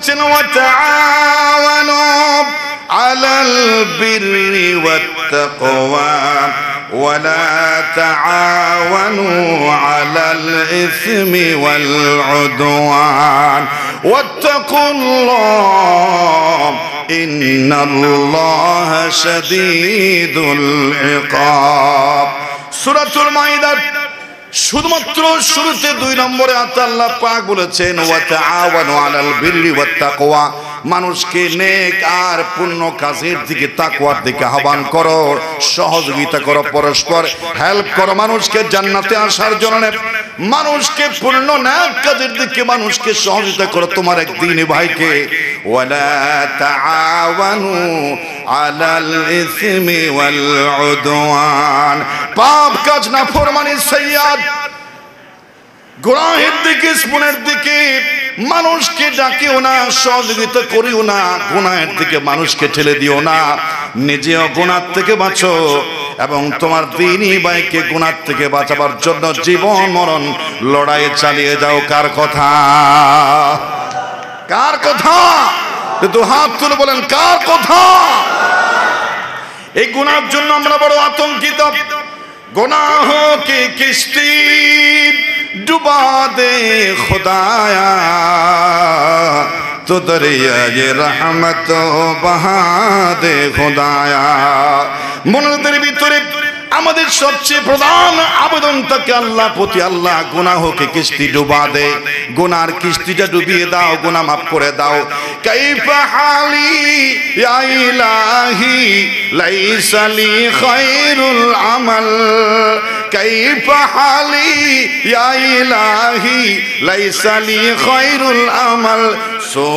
বলেছেন ওয়া তাআওয়ানু আলাল বিররি ওয়াত তাকওয়া ওয়া লা তাআওয়ানু আলাল ইসমি ওয়াল উদওয়ান ওয়াত্তাকুল্লাহ ইন্নাল্লাহা শাদীদুল ইকাব। সূরাতুল মাইদা শুধুমাত্র শুরুতে 2 নম্বরে আল্লাহ পাক বলেছেন ওয়া তাআওয়ানু আলাল বিররি ওয়াত তাকওয়া, মানুষকে নেক আর পূর্ণ কাজের দিকে, তাকওয়ার দিকে আহ্বান করো, সহযোগিতা করো, পরস্পর হেল্প করো মানুষকে জান্নাতে আসার জন্য, মানুষকে পূর্ণ নেক কাজের দিকে মানুষকে সহযোগিতা করো তোমার এক দ্বীনি ভাইকে। ওয়ালা তাআওয়ানু আলাল ইসমি ওয়াল উদওয়ান, পাপ কাজ না ফরমানি সাইয়্যাত গুনাহের দিকে, স্পুনের দিকে মানুষকে ডাকিও না, সহযোগিতা করিও না, গুনাহের দিকে মানুষকে ঠেলে দিও না, নিজেও গুনাহ থেকে বাঁচো এবং তোমার দ্বীনি ভাইকে গুনাহ থেকে বাঁচাবার জন্য জীবন মরণ লড়াই চালিয়ে যাও। কার কথা? কার কথা? তো হাত তুলে বলেন কার কথা? এই গুনাহের জন্য আমরা বড় আতঙ্কিত। गुनाह की किश्ती डुबा दे खुदाया तो दरिया ये रहमत बहा दे खुदाया। মনের ভিতরে আমাদের সবচেয়ে প্রধান আবেদন থাকে আল্লাহ প্রতি, আল্লাহ গুনাহকে কিস্তি ডুবা দে, গুনার কিস্তিটা ডুবিয়ে দাও, গুনাহ মাফ করে দাও। কাইফা হালি ইয়া ইলাহি লাইসা লি খায়রুল আমাল, কাইফা হালি ইয়া ইলাহি লাইসা লি খায়রুল আমাল, সো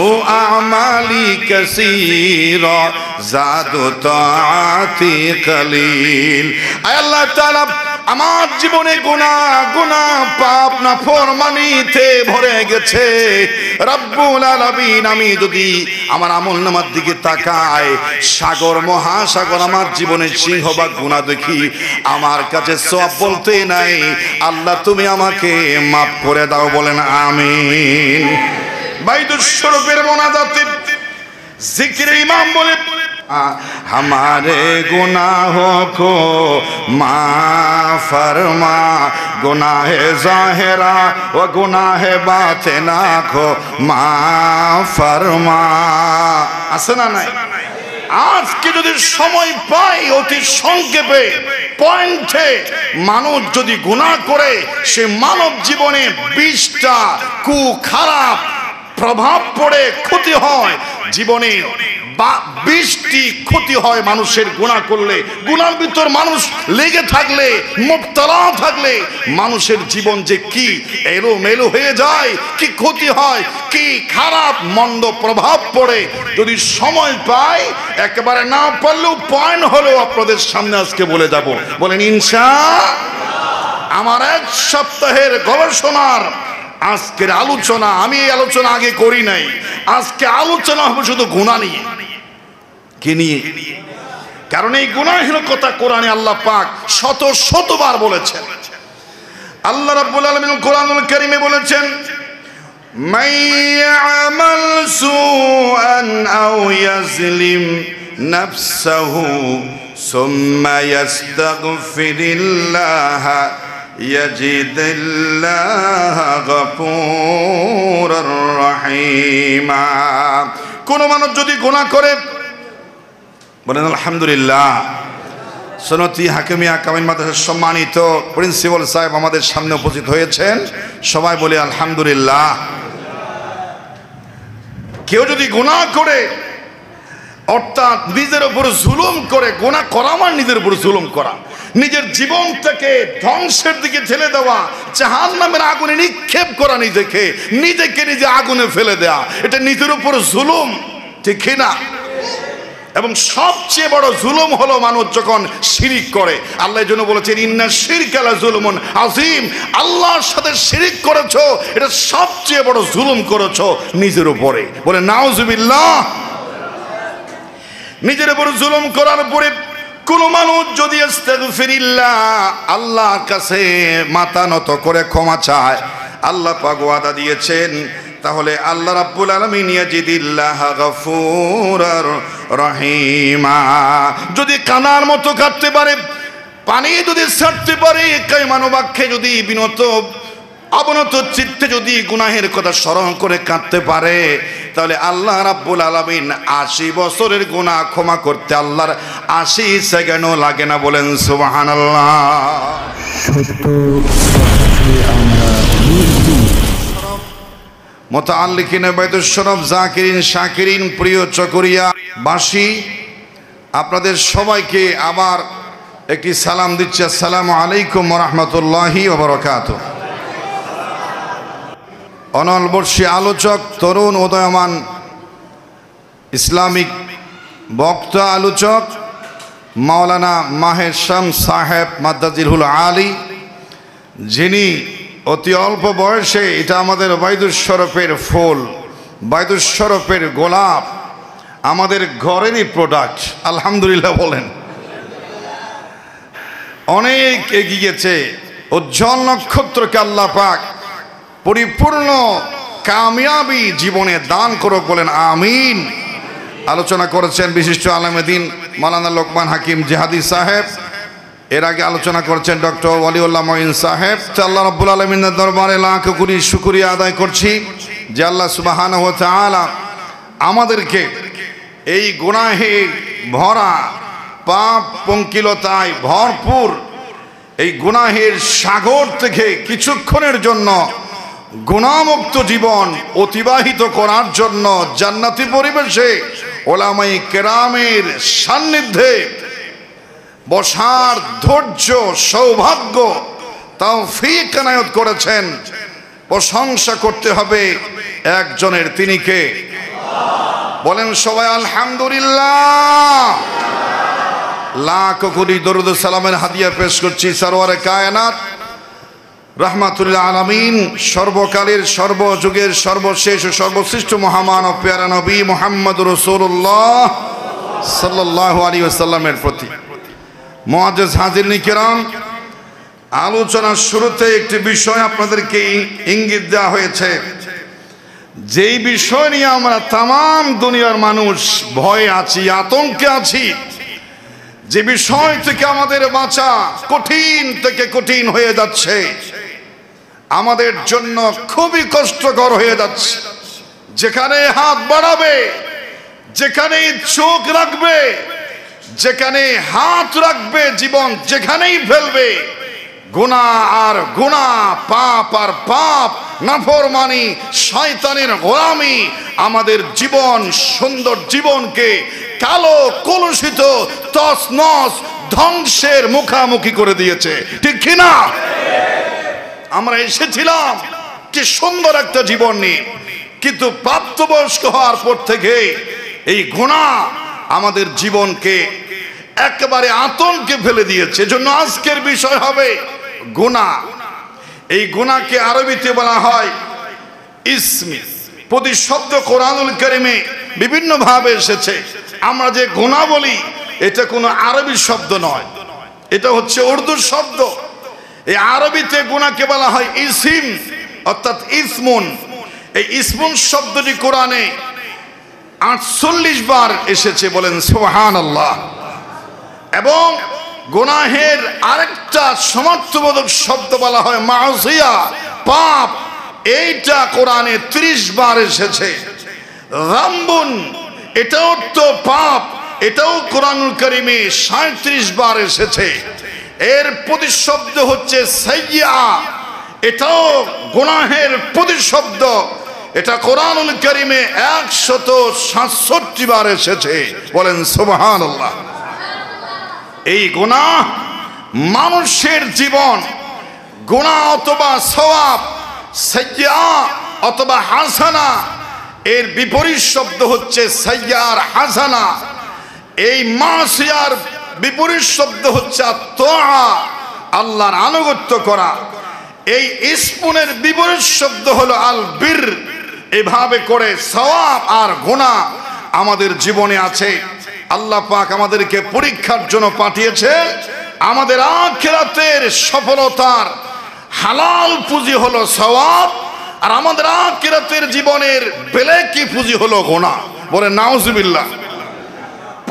আমালি কাসীরা জাদু তাআতি কলিল। আয় আল্লাহ তাআলা আমার জীবনে গুনাহ পাপ না ফরমানিতে ভরে গেছে। রব্বুল আলামিন, আমি যদি আমার আমলনামার দিকে তাকাই, সাগর মহাসাগর আমার জীবনে সিংহভাগ গুনাহ দেখি, আমার কাছে সওয়াব বলতে নাই। আল্লাহ তুমি আমাকে মাফ করে দাও, বলেন আমিন। বাইদুস শরফের মোনাজাতে জিকিরে ইমাম বলে हमारे गुनाहों को माफ फरमा, गुनाह ज़ाहिरा व गुनाह बातिना को माफ फरमा। আসেনা নাই? আজকে যদি সময় পাই অতি সংক্ষেপে পয়েন্টে, মানুষ যদি গুনাহ করে সে মানব জীবনে 20টা খারাপ প্রভাব পড়ে, ক্ষতি হয় জীবনে। 20টি ক্ষতি হয় মানুষের গুনাহ করলে। গুনার ভিতর মানুষ লেগে থাকলে, মুবতলা থাকলে মানুষের জীবন যে কি এলোমেলো হয়ে যায়, কি ক্ষতি হয়, কি খারাপ মন্দ প্রভাব পড়ে। যদি সময় পাই, একেবারে না পারলেও পয়েন্ট হলো আপনাদের সামনে আজকে বলে যাব। বলেন ইনশাআল্লাহ। আমার 1 সপ্তাহের গবেষণার আজকের আলোচনা, আমি এই আলোচনা আগে করি নাই, আজকে আলোচনা হবে শুধু গুনাহ নিয়ে। কি নিয়ে? কারণ এই গুনাহের কথা কোরআনে আল্লাহ পাক শতবার বলেছেন। আল্লাহ রাব্বুল আলামিন কোরআনুল কারীমে বলেছেন, মান ইয়ামাল সুআন আও ইয়াজলিম নাফসাহু সুম্মা ইয়াস্তাগফিরিল্লাহ ইয়াজিদিল্লাহ গফুরুর রহিমা। কোন মানুষ যদি গুনাহ করে, বলেন আলহামদুলিল্লাহ। সনতি হাকিমিয়া কামিল মাদ্রাসার সম্মানিত প্রিন্সিপাল সাহেব আমাদের সামনে উপস্থিত হয়েছেন, সবাই বলে আলহামদুলিল্লাহ। কেউ যদি গুনাহ করে, অর্থাৎ নিজের উপর জুলুম করে, গুনাহ করা মানে নিজের উপর জুলুম করা, নিজের জীবনটাকে ধ্বংসের দিকে ঠেলে দেওয়া, জাহান্নামের আগুনে নিক্ষেপ করা, নিজেকে নিজে আগুনে ফেলে দেওয়া, এটা নিজের উপর জুলুম, ঠিক কিনা? এবং সবচেয়ে বড় জুলুম হলো মানুষ যখন শিরিক করে। আল্লাহ এর জন্য বলেছেন ইন্না শিরকা লা যুলমুন আযীম, আল্লাহর সাথে শিরিক করেছো, এটা সবচেয়ে বড় জুলুম করেছো নিজের উপরে। বলে নাউযুবিল্লাহ। নিজের উপর জুলুম করার পরে কোন মানুষ যদি আস্তাগফিরিল্লাহ, আল্লাহর কাছে মাথা নত করে ক্ষমা চায়, আল্লাহ পাক ওয়াদা দিয়েছেন তাহলে আল্লাহ রাব্বুল আলামিন ইয়াজিদিল্লাহ গফুরার রহিমা। যদি কানার মতো কাটতে পারে, পানি যদি ছাড়তে পারে, কায়মানুবাক্যে যদি অবনত চিত্তে যদি গুনাহের কথা স্মরণ করে কাঁদতে পারে, তাহলে আল্লাহ রাব্বুল আলামিন 80 বছরের গুনাহ ক্ষমা করতে আল্লাহর 80 সেকেন্ডও লাগে না। বলেন সুবহানাল্লাহ। মুতাআল্লিকিন বাইতুশ শরফ, জাকিরিন, শাকিরিন, প্রিয় চকরিয়া বাসী, আপনাদের সবাইকে আবার একটি সালাম দিচ্ছি। আসসালামু আলাইকুম ওয়া রাহমাতুল্লাহি ওয়া বারাকাতুহু। অনলবর্ষী আলোচক, তরুণ উদয়মান ইসলামিক বক্তা আলোচক মাওলানা মাহের শামস সাহেব মাদ্দাজিলহুল আলী, যিনি অতি অল্প বয়সে, এটা আমাদের বাইতুশ শরফের ফুল, বাইতুশ শরফের গোলাপ, আমাদের ঘরেরই প্রোডাক্ট, আলহামদুলিল্লাহ বলেন, অনেক এগিয়েছে। উজ্জ্বল নক্ষত্রকে আল্লাহ পাক পরিপূর্ণ কামিয়াবি জীবনে দান করুক, বলেন আমিন। আলোচনা করেছেন বিশিষ্ট আলেমে দ্বীন মাওলানা লোকমান হাকিম জিহাদি সাহেব। এর আগে আলোচনা করেছেন ডক্টর ওয়ালিউল্লাহ মঈন সাহেব। আল্লাহ রাব্বুল আলামিনের দরবারে লাখ কোটি শুকরিয়া আদায় করছি যে আল্লাহ সুবহানাহু ওয়া তাআলা আমাদেরকে এই গুনাহে ভরা, পাপ পঙ্কিলতায় ভরপুর এই গুনাহের সাগর থেকে কিছুক্ষণের জন্য গুনাহমুক্ত জীবন অতিবাহিত করার জন্য জান্নাতি পরিবেশে ওলামায়ে কেরামের সান্নিধ্যে বসার ধৈর্য, সৌভাগ্য, তৌফিক এনায়েত করেছেন। প্রশংসা করতে হবে একজনের, তিনি কে? বলেন সবাই আলহামদুলিল্লাহ। লাখ কোটি দরুদ সালামের হাদিয়া পেশ করছি সরওয়ারে কায়নাত রাহমাতুল্লিল আলামিন, সর্বকালের, সর্বযুগের, সর্বশেষ ও সর্বশ্রেষ্ঠ মহামানব প্যারা নবী মুহাম্মদুর রাসূলুল্লাহ সাল্লাল্লাহু আলাইহি ওয়াসাল্লামের প্রতি। মুআজ্জাজ হাজিরিন কিরাম, আলোচনার শুরুতে একটি বিষয় আপনাদেরকে ইঙ্গিত দেওয়া হয়েছে, যেই বিষয় নিয়ে আমরা তাম দুনিয়ার মানুষ ভয়ে আছি, আতঙ্কে আছি, যে বিষয় থেকে আমাদের বাঁচা কঠিন থেকে কঠিন হয়ে যাচ্ছে, আমাদের জন্য খুবই কষ্টকর হয়ে যাচ্ছে। যেখানে হাত বাড়াবে, যেখানে চোখ রাখবে, যেখানে হাত রাখবে, জীবন যেখানেই ফেলবে, গুনাহ আর গুনাহ, পাপ আর পাপ, নাফরমানি, শয়তানের গোলামি আমাদের জীবন, সুন্দর জীবনকে কালো কলুষিত, তছনছ, ধ্বংসের মুখামুখি করে দিয়েছে, ঠিক কিনা? আমরা এসেছিলাম কি সুন্দর একটা জীবন নিয়ে, কিন্তু প্রাপ্তবয়স্ক হওয়ার পর থেকে এই গুনাহ আমাদের জীবনকে একেবারে আতঙ্কে ফেলে দিয়েছে। এজন্য আজকের বিষয় হবে গুনাহ। এই গুনাহকে আরবিতে বলা হয় ইসমি। প্রতিশব্দ কোরআনুল কারীমে বিভিন্ন ভাবে এসেছে। আমরা যে গুনাহ বলি, এটা কোনো আরবি শব্দ নয়, এটা হচ্ছে উর্দু শব্দ। এই আরবিতে গুনাহকে বলা হয় ইসিম, অর্থাৎ ইসমুন। এই ইসমুন শব্দটি কোরআনে 48 বার এসেছে, বলেন সুবহানাল্লাহ। এবং গুনাহের আরেকটা সমর্থবোধক শব্দ বলা হয় মাসিয়া, পাপ। এইটা কোরআনে 30 বার এসেছে। রাম্বুন, এটাও তো পাপ, এটাও কোরআনুল কারীমে 37 বার এসেছে। এর প্রতিশব্দ হচ্ছে সাইয়্যা, এটাও গুনাহের প্রতিশব্দ। এটা কোরআনুল কারীমে 167 বার এসেছে, বলেন সুবহানাল্লাহ। এই গুনাহ মানুষের জীবন, গুনাহ অথবা সওয়াব, সাইয়্যা অথবা হাসানা, এর বিপরীত শব্দ হচ্ছে সাইয়্যা আর হাসানা। এই মাসিয়ার বিপরীত শব্দ হচ্ছে তাআ, আল্লাহর আনুগত্য করা। এই ইসমুনের বিপরীত শব্দ হলো আল বীর। এভাবে করে সওয়াব আর গুনাহ আমাদের জীবনে আছে। আল্লাহ পাক আমাদেরকে পরীক্ষার জন্য পাঠিয়েছেন। আমাদের আখিরাতের সফলতার হালাল পুঁজি হলো সওয়াব, আর আমাদের আখিরাতের জীবনের বেলেকি পুঁজি হলো গুনাহ। বলে নাউজুবিল্লাহ।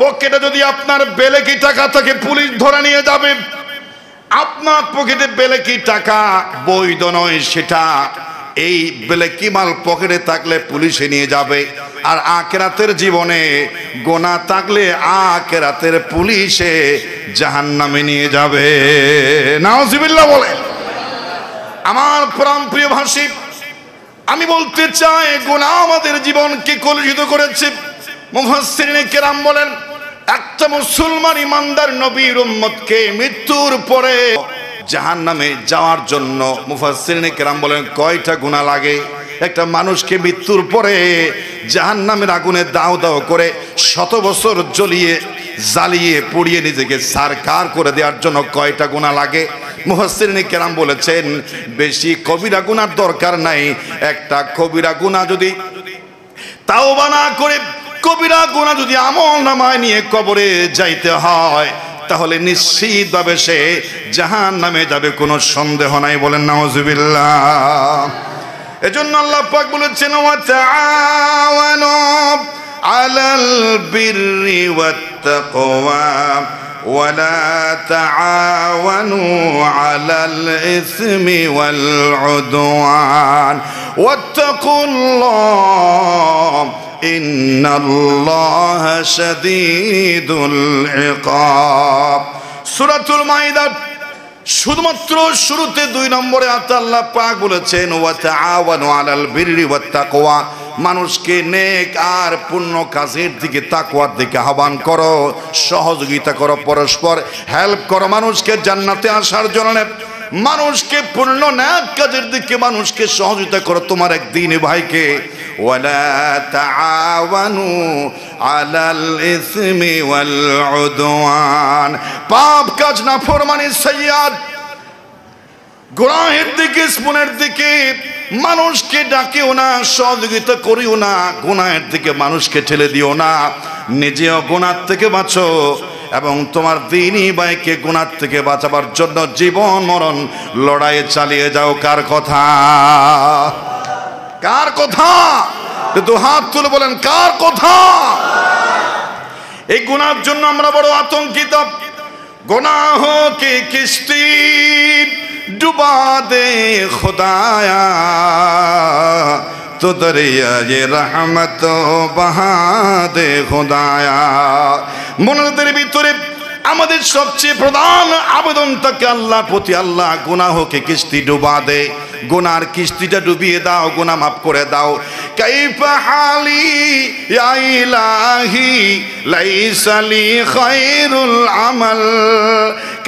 পকেটে যদি আপনার বেলেকি টাকা থাকে পুলিশ ধরে নিয়ে যাবে। আপনার পকেটে বেলেকি টাকা বৈধ নয়, সেটা এই বেলেকি মাল পকেটে থাকলে পুলিশে নিয়ে যাবে। আর আখিরাতের জীবনে গুনাহ থাকলে আখিরাতের পুলিশে জাহান্নামে নিয়ে যাবে। নাউজুবিল্লাহ বলে। আমার প্রাণপ্রিয় ভাষী, আমি বলতে চাই গুনাহ আমাদের জীবনকে কলুষিত করেছে। মুফাসসিরিনে কেরাম বলেন, একটা মুসলমান ইমানদার নবীর উম্মতকে মৃত্যুর পরে জাহান্নামে যাওয়ার জন্য মুফাসসিরিনে কেরাম বলেন কয়টা গুনাহ লাগে। একটা মানুষকে মৃত্যুর পরে জাহান্নামের আগুনে দাও দাও করে 100 বছর জ্বালিয়ে পুড়িয়ে নিজেকে সারকার করে দেওয়ার জন্য কয়টা গুনাহ লাগে। মুফাসসিরিনে কেরাম বলেছেন বেশি কবিরা গুনার দরকার নাই। একটা কবিরা গুনাহ যদি তাওবা না করে, কবিরা গুনাহ যদি আমল নামায় নিয়ে কবরে যাইতে হয়, তাহলে নিশ্চিতভাবে সে জাহান্নামে যাবে, কোনো সন্দেহ নাই। বলেন নাউজুবিল্লাহ। এজন্য আল্লাহ পাক বলেছেন ওয়া তাআওয়ানু আলাল বিররি ওয়াত তাকওয়া ওয়া লা তাআওয়ানু আলাল ইসমি ওয়াল উদওয়ান ওয়াত্তাকুল্লাহ ইন্নাল্লাহা শাদীদুল ইকাব। সূরাতুল মাইদা শুধুমাত্র শুরুতে 2 নম্বরে আল্লাহ পাক বলেছেন ওয়া তাআওয়ানু আলাল বিররি ওয়াত তাকওয়া, মানুষকে নেক আর পুণ্য কাজের দিকে, তাকওয়ার দিকে আহ্বান করো, সহযোগিতা করো, পরস্পর হেল্প করো মানুষকে জান্নাতে আসার জন্য। মানুষকে পূর্ণ নেক কাজের দিকে মানুষকে সহযোগিতা করো, তোমার এক দ্বীনি ভাইকে। ওয়ালা তাআওয়ানু আলাল ইসমি ওয়াল উদওয়ান, পাপ কাজ নাফরমানি সাইয়্যাত গুনাহের দিকে, গুনাহের দিকে মানুষকে ডাকিও না, সহযোগিতা করিও না, গুনাহের দিকে মানুষকে ঠেলে দিও না। নিজেও গুনাহ থেকে বাঁচো এবং তোমার দ্বীনি ভাইকে গুনাহ থেকে বাঁচাবার জন্য জীবন মরণ লড়াই চালিয়ে যাও। কার কথা? কার কথা? তো হাত তুলে বলেন কার কথা? এই গুনাহের জন্য আমরা বড় আতঙ্কিত। গুনাহ কি কিস্তি ডুবা দে খুদায়া, তো দরিয়ায়ে রহমত বহা দে খুদায়া। মনের ভিতরে আমাদের সবচেয়ে প্রধান আবেদন থাকে আল্লাহর প্রতি, আল্লাহ গুনাহকে কিস্তি ডুবা দে, গুনার কিস্তিটা ডুবিয়ে দাও, গুনাহ মাফ করে দাও। কাইফা হালি ইয়া ইলাহি লাইসা লি খায়রুল আমাল,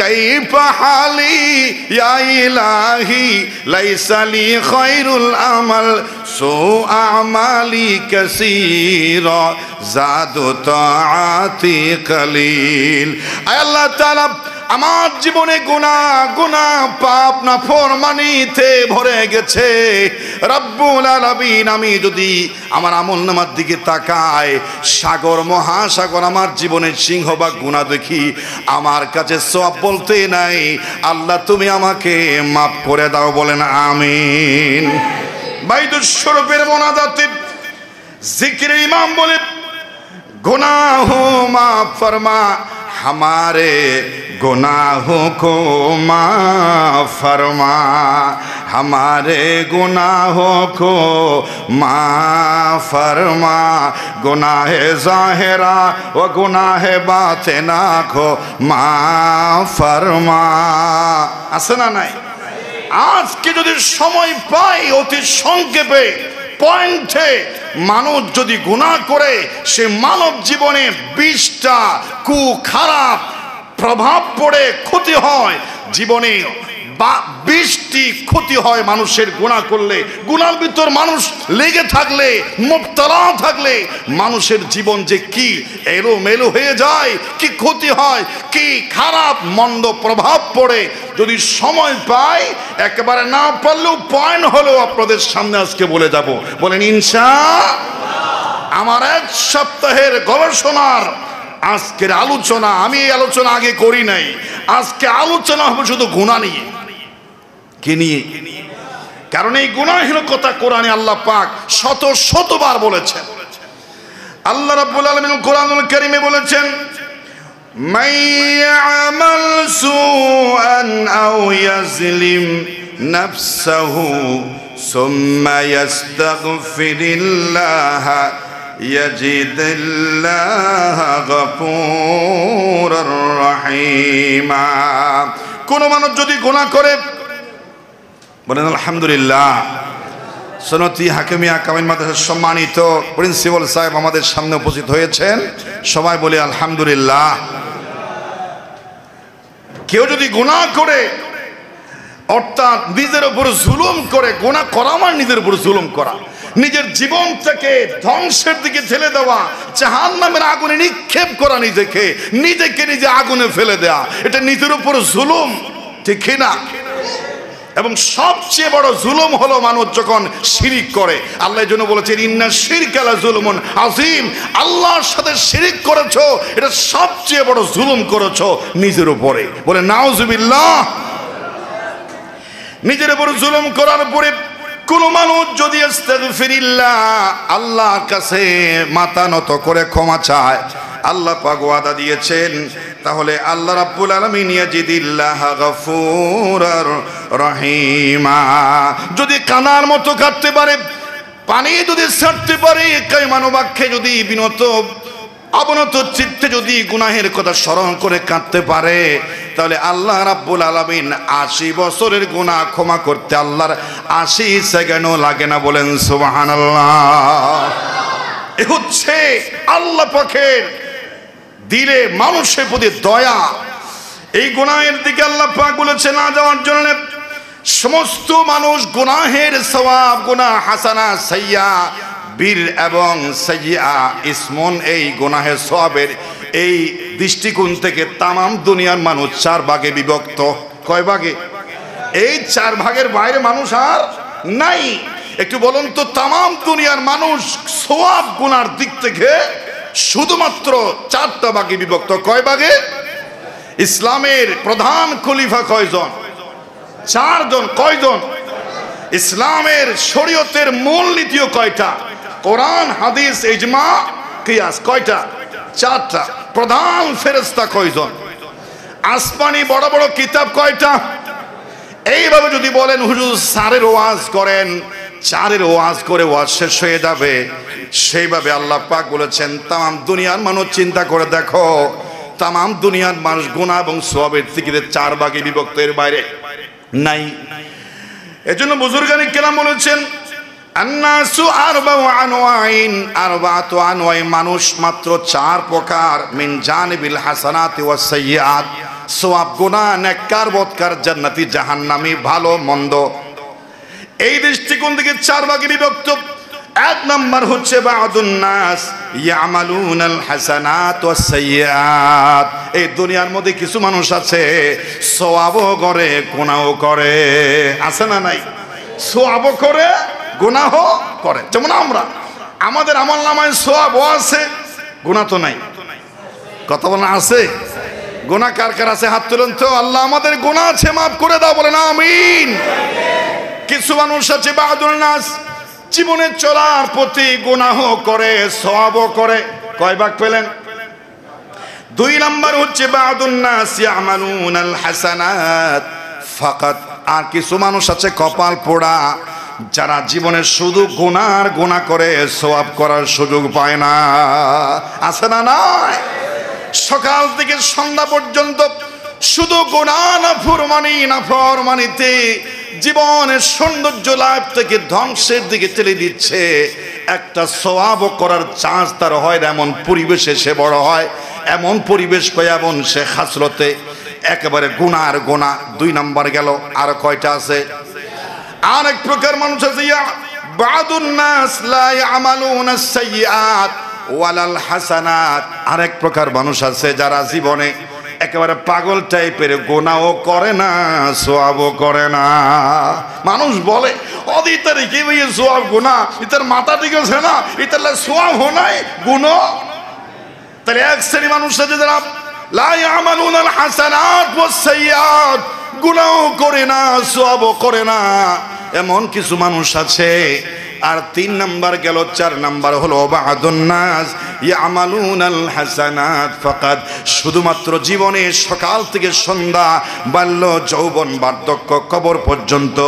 কাইফা হালি ইয়া ইলাহি লাইসা লি খায়রুল আমাল, সো আমালি কাসীরা জাদু তাআতি কালিল। আয় আল্লাহ তাআলা, আমার জীবনে গুনাহ পাপ নাফরমানিতে ভরে গেছে। রব্বুল আলামিন, আমি যদি আমার আমলনামার দিকে তাকাই, সাগর মহাসাগর আমার জীবনের সিংহভাগ গুনাহ দেখি, আমার কাছে সওয়াব বলতে নাই। আল্লাহ তুমি আমাকে মাফ করে দাও। বলেন আমিন। বাইদুস শরফের মোনাজাতে জিকিরে ইমাম বলে गुनाह माफ फरमा, हमारे गुनाहों को माफ फरमा, हमारे गुनाहों को माफ फरमा, गुनाह ज़ाहिरा व गुनाह बातिना को माफ फरमा। আসেনা নাই? আজকে যদি সময় পাই অতি সংক্ষেপে পয়েন্টে মানুষ যদি গুনাহ করে, সে মানব জীবনে 20টা খারাপ প্রভাব পড়ে ক্ষতি হয়। জীবনে 20টি ক্ষতি হয় মানুষের গুনাহ করলে। গুনার ভিতর মানুষ লেগে থাকলে, মুবতলা থাকলে মানুষের জীবন যে কি এলোমেলো হয়ে যায়, কি ক্ষতি হয়, কি খারাপ মন্দ প্রভাব পড়ে। যদি সময় পাই, একেবারে না পারলেও পয়েন্ট হলো আপনাদের সামনে আজকে বলে যাব। বলেন ইনশাআল্লাহ। আমার 1 সপ্তাহের গবেষণার আজকের আলোচনা, আমি এই আলোচনা আগে করি নাই। আজকে আলোচনা হবে শুধু গুনাহ নিয়ে। কি নিয়ে? কারণ এই গুনাহের কথা কোরআনে আল্লাহ পাক শত শতবার বলেছেন। আল্লাহ রাব্বুল আলামিন কোরআনুল কারীমে বলেছেন, মান ইয়ামাল সুআন আও ইয়াজলিম নাফসাহু সুম্মা ইয়াস্তাগফিরিল্লাহ ইয়াজিদিল্লাহ গফুরুর রহিমা। কোন মানুষ যদি গুনাহ করে, বলেন আলহামদুলিল্লাহ। সনতি হাকিমিয়া কামিল মাদ্রাসার সম্মানিত প্রিন্সিপাল সাহেব আমাদের সামনে উপস্থিত হয়েছেন, সবাই বলি আলহামদুলিল্লাহ। কেউ যদি গুনাহ করে, অর্থাৎ নিজের উপর জুলুম করে, গুনাহ করা মানে নিজের উপর জুলুম করা, নিজের জীবনটাকে ধ্বংসের দিকে ঠেলে দেওয়া, জাহান্নামের আগুনে নিক্ষেপ করা, নিজেকে নিজে আগুনে ফেলে দেওয়া, এটা নিজের উপর জুলুম, ঠিক না? এবং সবচেয়ে বড় জুলুম হলো মানুষ যখন শিরিক করে। আল্লাহ এর জন্য বলেছেন, ইন্না শিরকা লা যুলমুন আযীম। আল্লাহর সাথে শিরিক করেছো, এটা সবচেয়ে বড় জুলুম করেছো নিজের উপরে। বলে নাউজুবিল্লাহ। নিজের উপর জুলুম করার পরে কোন মানুষ যদি আস্তাগফিরিল্লাহ, আল্লাহর কাছে মাথা নত করে ক্ষমা চায়, আল্লাহ পাক ওয়াদা দিয়েছেন, তাহলে আল্লাহ রাব্বুল আলামিন ইয়াজিদিল্লাহ গফুরুর রহিমা। যদি কানার মতো কাটতে পারে, পানি যদি ছাড়তে পারে, কায়মানুবাক্যে যদি অবনত চিত্তে যদি গুনাহের কথা স্মরণ করে কাঁদতে পারে, তাহলে আল্লাহ রাব্বুল আলামিন 80 বছরের গুনাহ ক্ষমা করতে আল্লাহর 80 সেকেন্ডও লাগে না। বলেন সুবহানাল্লাহ। এ হচ্ছে আল্লাহ পাকের দিলে মানুষের প্রতি দয়া। এই গুনাহের দিকে আল্লাহ পাক বলেছে না যাওয়ার জন্য। সমস্ত মানুষ গুনাহের সওয়াব, গুনাহ হাসানা, সাইয়্যা, বীর এবং সাইয়্যা ইসমন, এই গুনাহের সওয়াবের এই দৃষ্টিকোণ থেকে তামাম দুনিয়ার মানুষ 4 ভাগে বিভক্ত। কয় ভাগে? এই 4 ভাগের বাইরে মানুষ আর নাই। একটু বলুন তো, তামাম দুনিয়ার মানুষ সওয়াব গুনার দিক থেকে শুধুমাত্র 4টা ভাগে বিভক্ত। কয় ভাগে? ইসলামের প্রধান খলিফা কয়জন? 4 জন। কয়জন? ইসলামের শরীয়তের মূল নীতিও কয়টা? কোরআন, হাদিস, ইজমা, কিয়াস। কয়টা? 4টা। প্রধান ফেরেশতা কয়জন? আসমানি বড় বড় কিতাব কয়টা? এইভাবে যদি বলেন হুজুর 4-এর ওয়াজ করেন, 4-এর ওয়াজ করে ওয়াজ শেষ হয়ে যাবে, সেইভাবে আল্লাহ পাক বলেছেন তামাম দুনিয়ার মানুষ চিন্তা করে দেখো, তামাম দুনিয়ার মানুষ গুনাহ এবং সওয়াবের দিকে 4 ভাগে বিভক্ত, এর বাইরে নাই। এজন্য বুজুর্গানি কেরাম বলেছেন, আন্নাসু আরবাউ আনওয়াইন, আরবাতু আনওয়াই, মানুষ মাত্র 4 প্রকার। মিন জানিবিল হাসানাতি ওয়াস সাইয়্যাত, সওয়াব, গুনাহ, নেককার, বদকার, জান্নাতি, জাহান্নামী, ভালো মন্দ। এই দৃষ্টিকোণ থেকে 4 ভাগে বিভক্ত। 1 নাম্বার হচ্ছে বা'দুন নাস ইয়ামালুনাল হাসানাত ওয়াস সাইয়্যাত। এই দুনিয়ার মধ্যে কিছু মানুষ আছে সওয়াবও করে গুনাহও করে, আছে না নাই? সওয়াবও করে গুনাহও করে। যেমন আমাদের আমলনামায় সওয়াবও আছে, গুনাহ তো নাই। কথা বলেন আছে? গুনাহ কার কার আছে? হাত তুলেন তো। আল্লাহ আমাদের গুনাহ আছে, মাফ করে দাও, বলেন আমিন। কিছু মানুষ আছে বা'দুন নাস, জীবনে চলার প্রতি গুনাহ করে সওয়াবও করে। কয় ভাগ পেলেন? 2 নাম্বার হচ্ছে বা'দুন নাস ইয়ামালুনাল হাসানাত ফাকাত। আর কিছু মানুষ আছে কপাল পোড়া, যারা জীবনে শুধু গুনাহ করে, সওয়াব করার সুযোগ পায় না। আছে না নাই? সকাল থেকে সন্ধ্যা পর্যন্ত শুধু গুনাহ, নাফরমানিতে জীবনের সৌন্দর্য লাভ থেকে ধ্বংসের দিকে ঠেলে দিচ্ছে। একটা সওয়াব করার চান্স তার হয় না, এমন পরিবেশে সে বড় হয়, এমন পরিবেশ পায়, এমন সে হাসরতে একেবারে গুনার গুনাহ। 2 নাম্বার গেল। আর কয়টা আছে? আরেক প্রকার মানুষ আছে, বা'দুন নাস লা ইয়ামালুনাস সাইয়্যাত ওয়ালাল হাসানাত। আরেক প্রকার মানুষ আছে যারা জীবনে একেবারে পাগল টাইপের, গুনাহও করে না সওয়াবও করে না। মানুষ বলে অদিতার কি ভাইয়া সওয়াব গুনাহ, ইতার মাথা ঠিক আছে না, ইতার সওয়াব হয় গুনাহ। তাহলে এক শ্রেণী মানুষ আছে যারা লা ইয়ামালুনাল হাসানাত ওয়াস সাইয়্যাত, গুনাহও করে না সওয়াবও করে না। এমন কিছু মানুষ আছে। আর 3 নাম্বার গেল, 4 নাম্বার হলো বা'দুন নাস ইয়ামালুনাল হাসানাত ফাকাত। শুধুমাত্র জীবনে সকাল থেকে সন্ধ্যা, বাল্য যৌবন বার্ধক্য কবর পর্যন্ত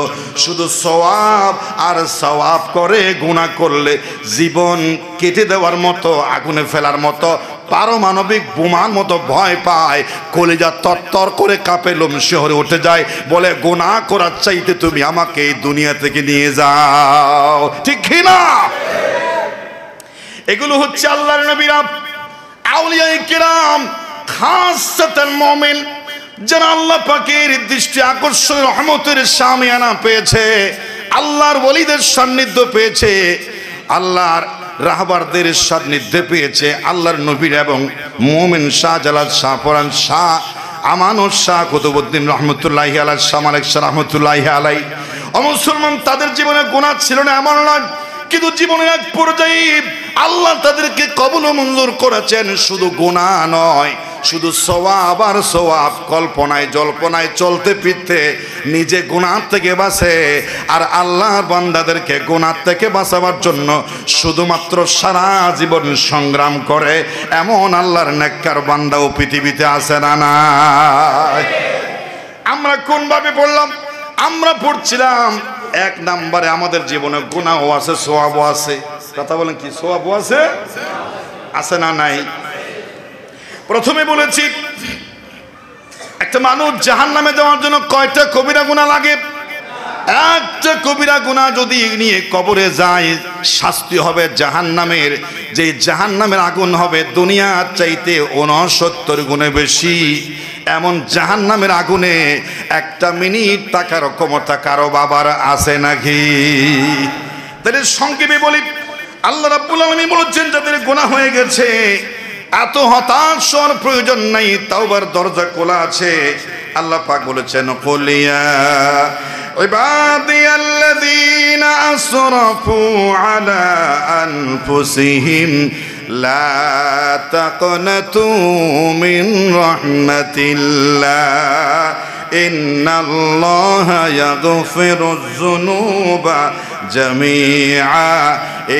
শুধু সওয়াব আর সওয়াব করে, গুনাহ করলে জীবন কেটে দেওয়ার মতো, আগুনে ফেলার মতো, পারমাণবিক বোমার মতো ভয় পায়, কলিজা তরতর করে কাঁপে, লোম শিহরে উঠে যায়, বলে গুনাহ করার চাইতে তুমি আমাকে এই দুনিয়া থেকে নিয়ে যাও। ঠিক কি না? এগুলো হচ্ছে আল্লাহর নবীরা, আউলিয়ায়ে কিরাম, খাসসাতান মুমিন, যারা আল্লাহ পাকের দৃষ্টি আকর্ষণ রহমতের শামিয়ানা পেয়েছে, আল্লাহর ওলিদের সান্নিধ্য পেয়েছে, আল্লাহর রাহবারদের সান্নিধ্যে পেয়েছে, আল্লাহর নবীর এবং মুমিন শাহজালাল শাহ পরান শাহ আমানত শাহ কুতুবউদ্দিন রহমতুল্লাহি আলাইহি, শাহ মালিক শাহ রহমতুল্লাহি আলাইহি। মুসলমান তাদের জীবনে গুনাহ ছিল না এমন নয়, কিন্তু জীবনের এক পর্যায়ে আল্লাহ তাদেরকে কবুল ও মঞ্জুর করেছেন। শুধু গুনাহ নয়, শুধু সওয়াব আর সওয়াব, কল্পনায় জল্পনায় চলতে ফিরতে নিজে গুনাহ থেকে বাঁচে, আর আল্লাহর বান্দাদেরকে গুনাহ থেকে বাঁচাবার জন্য শুধুমাত্র সারা জীবন সংগ্রাম করে এমন আল্লাহর নেককার বান্দাও পৃথিবীতে আছে না নাই? আমরা কোন ভাবে পড়লাম? আমরা পড়ছিলাম 1 নম্বরে আমাদের জীবনে গুনাহও আছে, সওয়াবও আছে। কথা বলেন, কি সওয়াবও আছে? আছে না নাই? প্রথমে বলেছি একটা মানুষ জাহান্নামে যাওয়ার জন্য কয়টা কবিরা গুনাহ লাগে? একটা কবিরা গুনাহ যদি নিয়ে কবরে যায়, শাস্তি হবে জাহান্নামের, যে জাহান্নামের আগুন হবে দুনিয়ার চাইতে 69 গুণে বেশি। এমন জাহান্নামের আগুনে 1 মিনিট থাকার ক্ষমতা কারো বাবার আছে নাকি? তাহলে সংক্ষেপে বলি, আল্লাহ রাব্বুল আলামিন বলেছেন যাদের গুনাহ হয়ে গেছে এত হতাশ হওয়ার প্রয়োজন নাই, তাওবার দরজা খোলা আছে। আল্লাহ পাক বলেছেন, কুলিয়া ইবাদিয়াল্লাযীনা আসরাফু আলা আনফুসিহিম লা তাকনাতু মিন রাহমাতিল্লাহ ইন্নাল্লাহা ইয়াগফিরুয যুনুবা জামিআ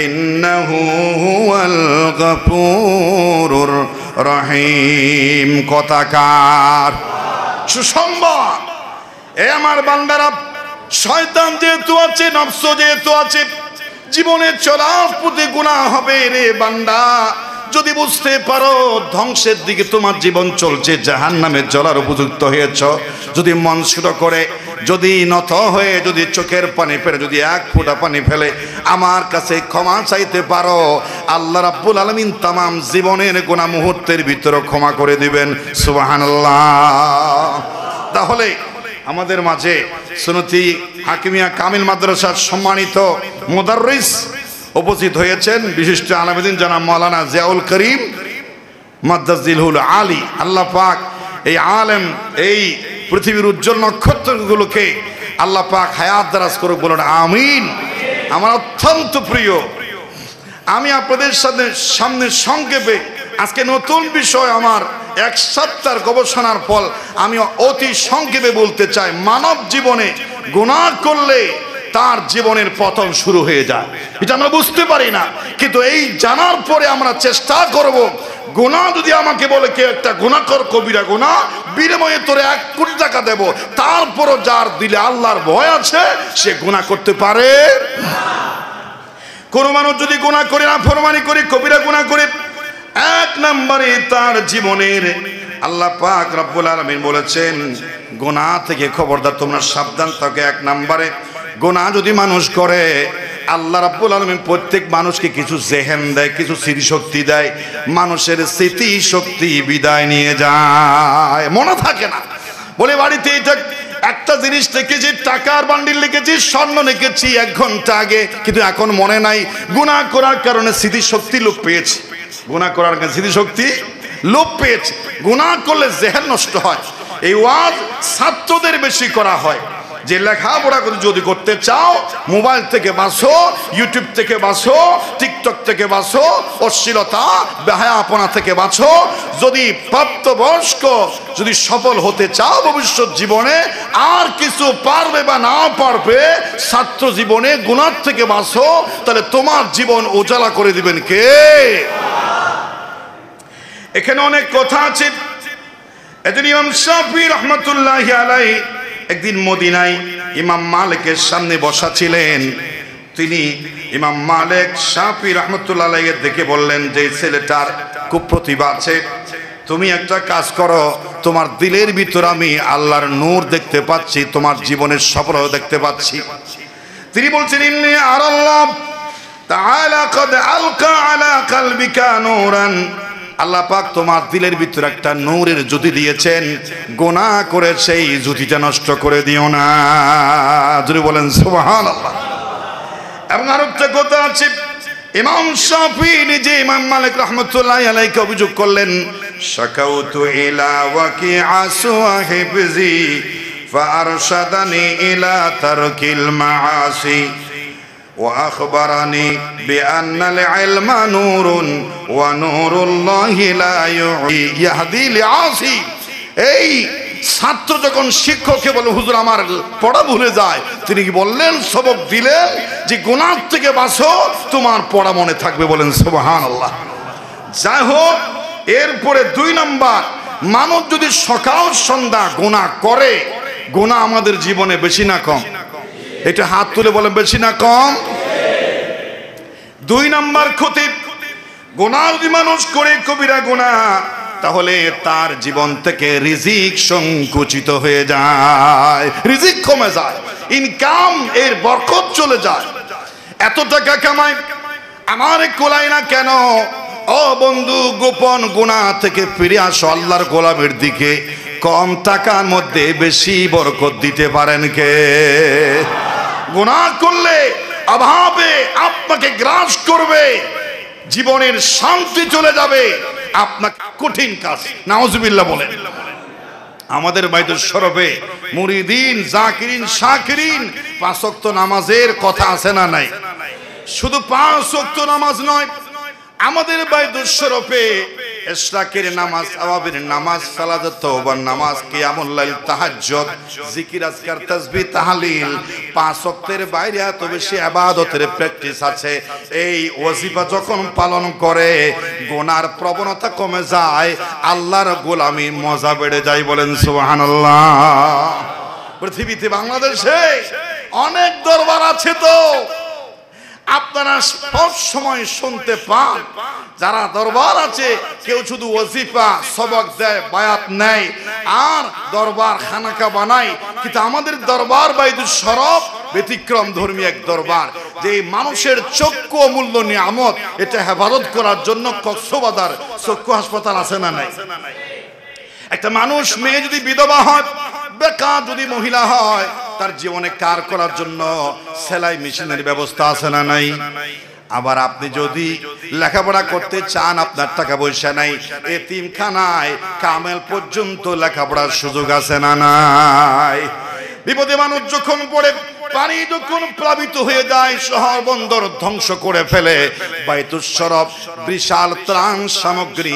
ইন্নাহু হুয়াল গফুরুর রহিম। কথাকার সুসংবাদ, এ আমার বান্দারা, শয়তান যেহেতু আছে, নফস যেহেতু আছে, জীবনে চলার পথে গুনাহ হবে রে বান্দা। যদি বুঝতে পারো ধ্বংসের দিকে তোমার জীবন চলছে, জাহান্নামে জ্বলার উপযুক্ত হয়েছ, যদি মন ছোট করে, যদি নত হয়ে, যদি চোখের পানি ফেলে, যদি 1 ফোঁটা পানি ফেলে আমার কাছে ক্ষমা চাইতে পারো, আল্লাহ রাব্বুল আলামিন তামাম জীবনের গুনাহ মুহূর্তের ভিতরে ক্ষমা করে দিবেন। সুবহানাল্লাহ। তাহলে আমাদের মাঝে সুন্নতি হাকিমিয়া কামিল মাদ্রাসার সম্মানিত মুদাররিস উপস্থিত হয়েছেন, বিশিষ্ট আলেমদিন জনাব মাওলানা জিয়াউল করিম মাদ্দাজিলহুল আলী। আল্লাহ পাক এই আলেম, এই পৃথিবীর উজ্জ্বল নক্ষত্রগুলোকে আল্লাহ পাক হায়াত দারাজ করুক, বলেন আমিন। আমার অত্যন্ত প্রিয়, আমি আপনাদের সামনে সংক্ষেপে আজকে নতুন বিষয়, আমার 1 সপ্তাহের গবেষণার ফল আমি অতি সংক্ষেপে বলতে চাই। মানব জীবনে গুনাহ করলে তার জীবনের পতন শুরু হয়ে যায়, এটা আমরা বুঝতে পারি না, কিন্তু এই জানার পরে আমরা চেষ্টা করব, গুনাহ যদি আমাকে বলে কেউ একটা গুনাহ কর, কবিরা গুনাহ, বিনিময়ে তোরে 1 কোটি টাকা দেব, তারপরও যার দিলে আল্লাহর ভয় আছে সে গুনাহ করতে পারে না। কোন মানুষ যদি গুনাহ করে, নাফরমানি করে, কবিরা গুনাহ করে, 1 নম্বরে তার জীবনের আল্লাহ পাক রব্বুল আলামিন বলেছেন গুনাহ থেকে খবরদার তোমরা সাবধান থাকো। 1 নম্বরে গুনাহ যদি মানুষ করে, আল্লাহ রাব্বুল আলামিন প্রত্যেক মানুষকে কিছু জেহেন দেয়, কিছু স্মৃতিশক্তি দেয়, মানুষের স্মৃতিশক্তি বিদায় নিয়ে যায়, মনে থাকে না। বলে বাড়িতে এটা একটা জিনিস লিখেছি, টাকার বান্ডিল লিখেছি, স্বর্ণ লিখেছি 1 ঘন্টা আগে, কিন্তু এখন মনে নাই। গুনাহ করার কারণে স্মৃতিশক্তি লোপ পেয়েছে, গুনাহ করার কারণে স্মৃতিশক্তি লোপ পেয়েছে। গুনাহ করলে জেহেন নষ্ট হয়। এই ওয়াজ ছাত্রদের বেশি করা হয়, যে লেখাপড়া যদি করতে চাও মোবাইল থেকে বাঁচো, ইউটিউব থেকে বাঁচো, টিকটক থেকে বাঁচো, অশ্লীলতা বেহায়াপনা থেকে বাঁচো। যদি প্রাপ্তবয়স্ক যদি সফল হতে চাও ভবিষ্যৎ জীবনে, আর কিছু পারবে বা না পারবে, ছাত্র জীবনে গুনাহ থেকে বাঁচো, তাহলে তোমার জীবন উজালা করে দিবেন কে? এখানে অনেক কথা আছে। এদিন ইমাম শাফি রহমাতুল্লাহি আলাইহি একদিন মদিনায় ইমাম মালিকের সামনে বসা ছিলেন। তিনি ইমাম মালিক শাফি রহমাতুল্লাহি আলাইহি দেখে বললেন যে ছেলেটার খুব প্রতিভা আছে, তুমি একটা কাজ করো, তোমার দিলের ভিতর আমি আল্লাহর নূর দেখতে পাচ্ছি, তোমার জীবনের সফলতা দেখতে পাচ্ছি। তিনি বলছেন ইন্নী আরাল্লাহ তাআলা ক্বাদ আলকা আলা কলবিকা নূরান, আল্লাহ পাক তোমার দিলের ভিতর একটা নূরের জ্যোতি দিয়েছেন, গুনাহ করে সেই জ্যোতিটা নষ্ট করে দিও না। যদি বলেন সুবহানাল্লাহ। এবং আরেকটা কথা আছে, ইমাম শাফি নিজে ইমাম মালিক রাহমাতুল্লাহি আলাইহি অভিযোগ করলেন, শাকাউতু ইলা ওয়াকিআ সুহিবজি ফাআরশাদানি ইলা তারকিল মাআসি وأخبرني بأن العلم نور ونور الله لا يهدي لعاصي। এই ছাত্র যখন শিক্ষককে বলে হুজুর আমার পড়া ভুলে যায়, তিনি কি বললেন, সবক দিলেন যে গুনাহ থেকে বাঁচো, তোমার পড়া মনে থাকবে। বলেন সুবহানাল্লাহ। যাই হোক, এরপরে 2 নাম্বার, মানুষ যদি সকাল সন্ধ্যা গুনাহ করে, গুনাহ আমাদের জীবনে বেশি না কম? এটা হাত তুলে বলেন, বেশি না কম? 2 নাম্বার ক্ষতি, গুনাহ যদি মানুষ করে কবিরা গুনাহ, তাহলে তার জীবন থেকে রিজিক সংকুচিত হয়ে যায়, রিজিক কমে যায়, ইনকাম এর বরকত চলে যায়। এত টাকা কামাই, আমার কোলাই না কেন? ও বন্ধু, গোপন গুনাহ থেকে ফিরে আসো আল্লাহর গোলামের দিকে। কম টাকার মধ্যে বেশি বরকত দিতে পারেন কে? গুনাহ করলে অভাবে আপনাকে গ্রাস করবে, জীবনের শান্তি চলে যাবে, আপনাকে কঠিন কাজ। নাউজুবিল্লাহ বলেন। আমাদের বাইতুল শরফে মুরিদিন, জাকিরিন, শাকিরিন 5 ওয়াক্ত নামাজের কথা আছে না নাই? শুধু 5 ওয়াক্ত নামাজ নয়, আমাদের বাইতুল শরফে ইশরাকের নামাজ, আওয়াবের নামাজ, সালাতুত তাওবার নামাজ, কিয়ামুল লাইল, তাহাজ্জুদ, জিকির, আজকার, তাসবিহ, তাহলিল, 5 ওয়াক্তের বাইরে এত বেশি ইবাদতের প্র্যাকটিস আছে। এই ওয়াজিফা যখন পালন করে গুনার প্রবণতা কমে যায়, আল্লাহর গোলামি মজা বেড়ে যায়। বলেন সুবহানাল্লাহ। পৃথিবীতে বাংলাদেশে অনেক দরবার আছে, তো আপনারা সব সময় শুনতে পান যারা দরবার আছে, কেউ শুধু ওয়াজিফা সবক দেয়, বায়াত নেয়, আর দরবার খানাকা বানায়। কিন্তু আমাদের দরবার বাইতুল শরফ ব্যতিক্রম ধর্মী এক দরবার, যে মানুষের চক্ষু অমূল্য নিয়ামত, এটা হেফাজত করার জন্য কক্সবাজার চক্ষু হাসপাতাল আছে না নাই? একটা মানুষ, মেয়ে যদি বিধবা হয়, বেকার যদি মহিলা হয়, তার জীবনে কার করার জন্য সেলাই মেশিনের ব্যবস্থা আছে না নাই? আবার আপনি যদি লেখাপড়া করতে চান, আপনার টাকা পয়সা নাই, এতিমখানায় কামেল পর্যন্ত লেখাপড়ার সুযোগ আছে না নাই? বিপদে মানুষ যখন পড়ে, পানি যখন প্লাবিত হয়ে যায়, শহর বন্দর ধ্বংস করে ফেলে, বাইতুল শরফ বিশাল ত্রাণ সামগ্রী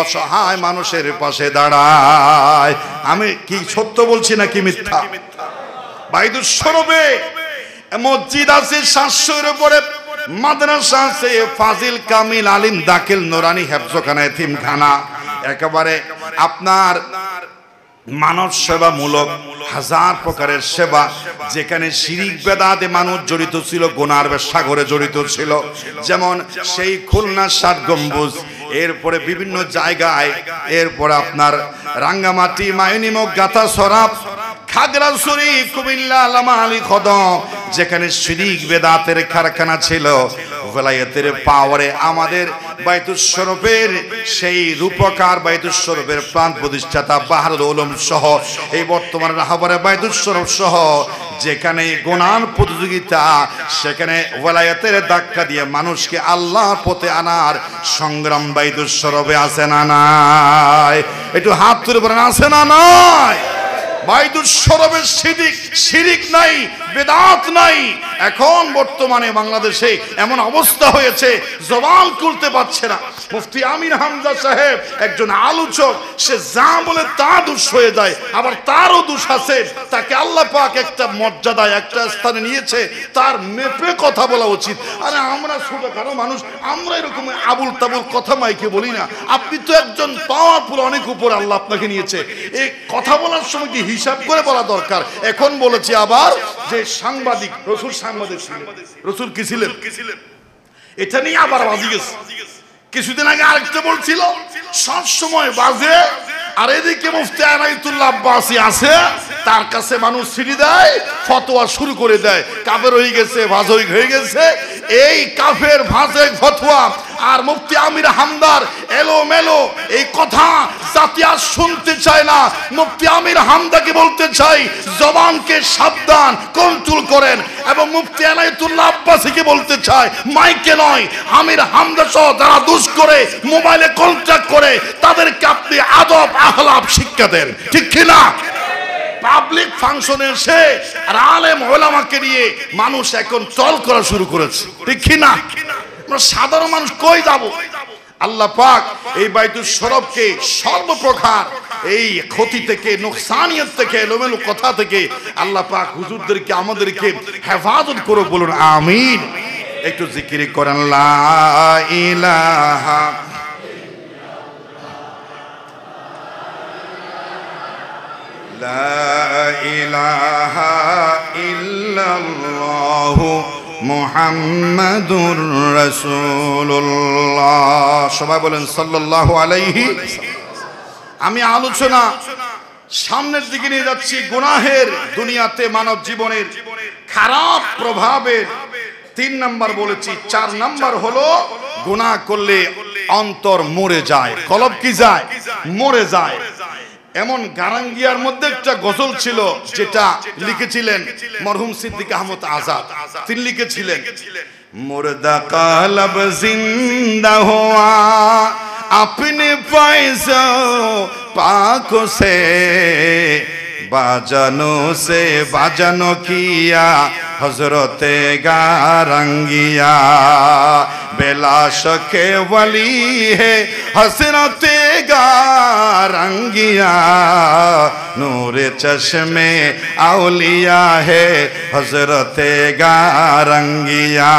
অসহায় মানুষের পাশে দাঁড়ায়। আমি কি সত্য বলছি নাকি মিথ্যা? বাইতুল শরফে মসজিদ আছে 700-এর উপরে, মাদ্রাসা আছে, ফাজিল, কামিল, আলিম, দাখিল, নুরানি, হেফজখানা, এতিমখানা, একেবারে আপনার মানব সেবামূলক হাজার প্রকারের সেবা, যেখানে শিরিক বেদাতে মানুষ জড়িত ছিল, গুনার সাগরে জড়িত ছিল। যেমন সেই খুলনা 7 গম্বুজ, এরপরে বিভিন্ন জায়গায়, এরপরে আপনার রাঙ্গামাটি, মাইনিমক, গাতাসরা, খাগড়াছড়ি, কুমিল্লা, আল্লামা আলী কদম, যেখানে শিরিক বেদাতের কারখানা ছিল, ওলায়েতের পাওয়ারে আমাদের বাইতুল শরফের সেই রূপকার, বাইতুল শরফের প্রাণ প্রতিষ্ঠাতা বাহারুল উলুম সহ, এই বর্তমানে রাহবারে বাইতুল শরফ সহ, যেখানে গুনার প্রতিযোগিতা, সেখানে ওলায়েতের ধাক্কা দিয়ে মানুষকে আল্লাহর পথে আনার সংগ্রাম বাইতুল শরফে আছে না নাই? একটু হাত তুলে বলেন, আছে না নাই? বাইতুল শরফের শিরিক নাই, বেদাত নাই। এখন বর্তমানে বাংলাদেশে এমন অবস্থা হয়েছে জবান খুলতে পারছে না। মুফতি আমির হামজা সাহেব একজন আলোচক, সে যা বলে তা দোষ হয়ে যায়, আবার তারও দোষ আছে। তাকে আল্লাহ পাক একটা মর্যাদায় একটা স্থানে নিয়েছে, তার মেপে কথা বলা উচিত। আরে আমরা ছোটখাটো মানুষ, আমরা এরকম আবুল তাবুল কথা মাইকে বলি না। আপনি তো একজন পাওয়ারফুল, অনেক উপর আল্লাহ আপনাকে নিয়েছে। এই কথা বলার সময় কি হিসাব করে বলা দরকার। এখন বলেছি আবার যে সাংবাদিক, রসুল সাংবাদিক ছিলেন, রসুল কি ছিলেন, এটা নিয়ে আবার বাজি গেছে। কিছুদিন আগে আরেকটা বলছিল সব সময় বাজে, আর এদিকে মুফতি আনাইতুল্লাহ আব্বাসী আছে, তার কাছে মানুষ সিঁড়ি দেয়, ফতোয়া শুরু করে দেয়। কাফের হয়ে গেছে, ভাজক হয়ে গেছে। এই কাফের ভাজক ফতোয়া আর মুফতি আমির হামদার এলোমেলো এই কথা জাতি আর শুনতে চায় না। মুফতি আমির হামদাকে বলতে চাই, জবানকে সাবধান, কন্ট্রোল করেন। এবং মুফতি আনাইতুল্লাহ আব্বাসীকে বলতে চাই, মাইকে নয়, আমির হামদা সহ যারা দুষ করে, মোবাইলে কন্ট্যাক্ট করে, তাদেরকে আপনি আদব আখলাক শিক্ষা দেন, ঠিক কিনা? পাবলিক ফাংশনে এসে আর আলেম ওলামাকে নিয়ে মানুষ এখন ট্রল করা শুরু করেছে, ঠিক কিনা? আমরা সাধারণ মানুষ কই যাব? আল্লাহ পাক এই বাইতুল শরফকে সর্বপ্রকার এই ক্ষতি থেকে, নোকসানিয়ত থেকে, এলোমেলো কথা থেকে আল্লাহ পাক হুজুরদেরকে, আমাদেরকে হেফাজত করুক, বলুন আমিন। একটু জিকির করেন লা ইলাহা লা ইলাহা ইল্লাল্লাহু মুহাম্মাদুর রাসূলুল্লাহ। সবাই বলেন সাল্লাল্লাহু আলাইহি। আমি আলোচনা সামনের দিকে নিয়ে যাচ্ছি। গুনাহের দুনিয়াতে মানব জীবনের খারাপ প্রভাবের 3 নাম্বার বলেছি। 4 নাম্বার হলো গুনাহ করলে অন্তর মরে যায়, কলব কি যায়, মরে যায়। এমন গারাঙ্গিয়ার মধ্যে একটা গজল ছিল যেটা লিখেছিলেন মরহুম সিদ্দিক আহমদ আজাদ। তিনি লিখেছিলেন, মুর্দা কালব জিন্দা হুয়া আপনে পয়সা পাকো সে বাজানো কিয়া হজরতে গারঙ্গিয়া बेलाश के वली है हसरत गारंगिया नूर चश्मे औलिया है हजरत गारंगिया।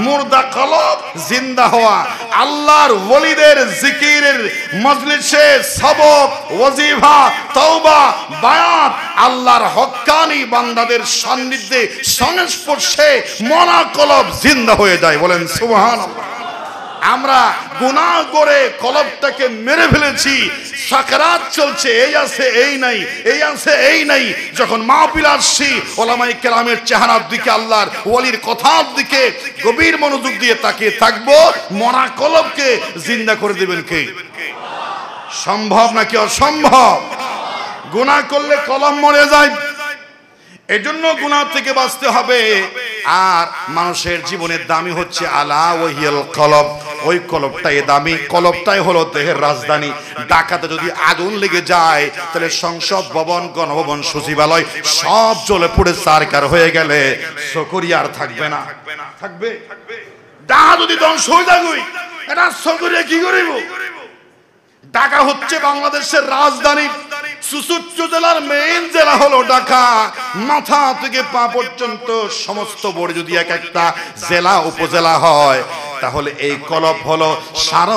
मुर्दा कलब जिंदा हुआ আল্লাহর ওলিদের জিকিরের মজলিসে সবক, ওয়াজিফা, তওবা, বায়াত, আল্লাহর হক্কানি বান্দাদের সান্নিধ্যে সংস্পর্শে মনা কলব জিন্দা হয়ে যায়। বলেন সুবহানাল্লাহ। আমরা গুনাহ করে কলবটাকে মেরে ফেলেছি, সাকরাত চলছে, এই আছে এই নাই, এই আছে এই নাই। যখন মাহফিল আসছি, ওলামায়ে কেরামের চেহারার দিকে, আল্লাহর ওলির কথার দিকে গভীর মনোযোগ দিয়ে তাকিয়ে থাকবো। মরা কলবকে জিন্দা করে দিবেন কে? সম্ভব নাকি অসম্ভব? গুনাহ করলে কলব মরে যায়, এজন্য গুনাহ থেকে বাঁচতে হবে। আর মানুষের জীবনের দামি হচ্ছে আলা ওয়াহিয়াল কলব, ওই কলবটাই দামি। কলবটাই হলো দেহের রাজধানী। ঢাকাতে যদি আগুন লেগে যায়, তাহলে সংসদ ভবন, গণভবন, সচিবালয় সব জ্বলে পুড়ে ছারখার হয়ে গেলে সকরিয়া আর থাকবে না, থাকবে? ঢাকা যদি ধ্বংস হয়ে যাবে, এটা সকরিয়া কি করিব? ঢাকা হচ্ছে বাংলাদেশের রাজধানী। 64 জেলার মেইন জেলা হলো ঢাকা। মাথা থেকে পা পর্যন্ত সমস্ত বড় যদি এক একটা জেলা উপজেলা হয়, তাহলে এই কলব হলো সারা